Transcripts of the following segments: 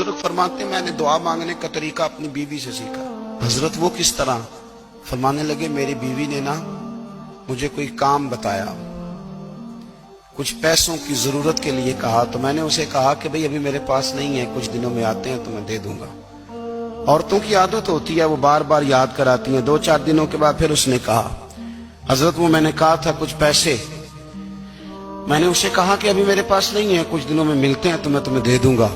बुजुर्ग फरमाते मैंने दुआ मांगने का तरीका अपनी बीवी से सीखा। हजरत वो किस तरह? फरमाने लगे मेरी बीवी ने ना मुझे कोई काम बताया, कुछ पैसों की जरूरत के लिए कहा, तो मैंने उसे कहा कि भाई अभी मेरे पास नहीं है, कुछ दिनों में आते हैं तो मैं दे दूंगा। औरतों की आदत होती है, वो बार बार याद कराती हैं। 2-4 दिनों के बाद फिर उसने कहा हजरत वो मैंने कहा था कुछ पैसे, मैंने उसे कहा कि अभी मेरे पास नहीं है, कुछ दिनों में मिलते हैं तो मैं तुम्हें दे दूंगा।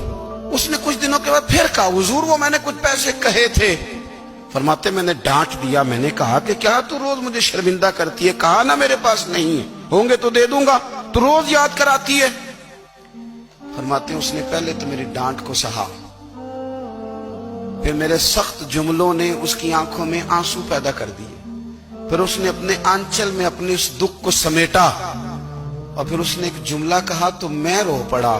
उसने कुछ दिनों के बाद फिर कहा हुजूर वो मैंने कुछ पैसे कहे थे। फरमाते मैंने डांट दिया, मैंने कहा कि क्या तू रोज मुझे शर्मिंदा करती है, कहा ना मेरे पास नहीं है, होंगे तो दे दूंगा, तू रोज याद कराती है। फरमाते उसने पहले तो मेरी डांट को सहा, फिर मेरे सख्त जुमलों ने उसकी आंखों में आंसू पैदा कर दिए, फिर उसने अपने आंचल में अपने उस दुख को समेटा और फिर उसने एक जुमला कहा तो मैं रो पड़ा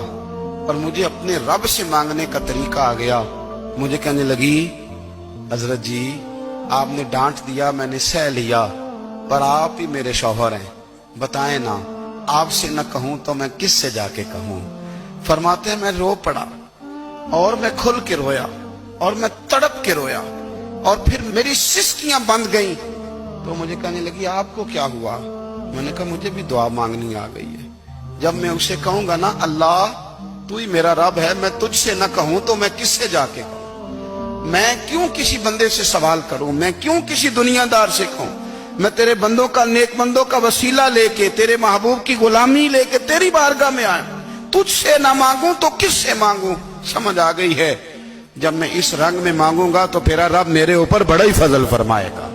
और मुझे अपने रब से मांगने का तरीका आ गया। मुझे कहने लगी हजरत जी आपने डांट दिया, मैंने सह लिया, पर आप ही मेरे शौहर हैं, बताएं ना, आपसे न कहूं तो मैं किस से जाके कहूं। फरमाते हैं मैं रो पड़ा और मैं खुल के रोया और मैं तड़प के रोया और फिर मेरी सिसकियां बंद गईं। तो मुझे कहने लगी आपको क्या हुआ? मैंने कहा मुझे भी दुआ मांगनी आ गई है। जब मैं उसे कहूंगा ना अल्लाह तू ही मेरा रब है, मैं तुझसे न कहूं तो मैं किससे जाके कहूं, मैं क्यों किसी बंदे से सवाल करूं, मैं क्यों किसी दुनियादार से कहूं, मैं तेरे बंदों का नेक बंदों का वसीला लेके तेरे महबूब की गुलामी लेके तेरी बारगाह में आया, तुझसे ना मांगूं तो किससे मांगूं। समझ आ गई है, जब मैं इस रंग में मांगूंगा तो तेरा रब मेरे ऊपर बड़ा ही फजल फरमाएगा।